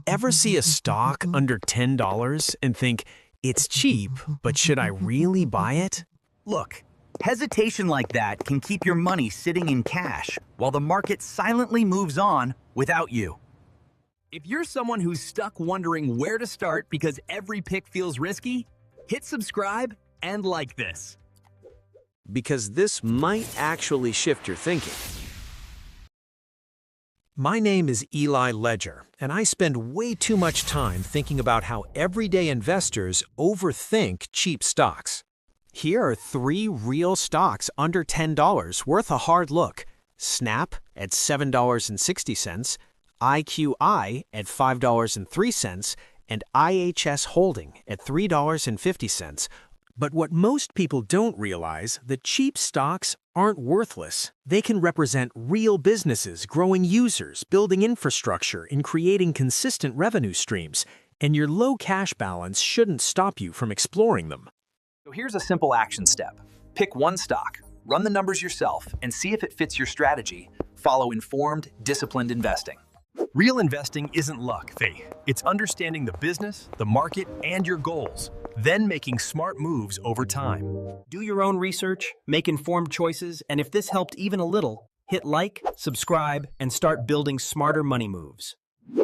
Ever see a stock under $10 and think, it's cheap, but should I really buy it? Look, hesitation like that can keep your money sitting in cash while the market silently moves on without you. If you're someone who's stuck wondering where to start because every pick feels risky, hit subscribe and like this. Because this might actually shift your thinking. My name is Eli Ledger, and I spend way too much time thinking about how everyday investors overthink cheap stocks. Here are 3 real stocks under $10 worth a hard look. Snap at $7.60, IQI at $5.03, and IHS Holding at $3.50. But what most people don't realize, the cheap stocks aren't worthless. They can represent real businesses, growing users, building infrastructure, and creating consistent revenue streams. And your low cash balance shouldn't stop you from exploring them. So here's a simple action step. Pick one stock, run the numbers yourself, and see if it fits your strategy. Follow informed, disciplined investing. Real investing isn't luck, Faye. It's understanding the business, the market, and your goals, then making smart moves over time. Do your own research, make informed choices, and if this helped even a little, hit like, subscribe, and start building smarter money moves.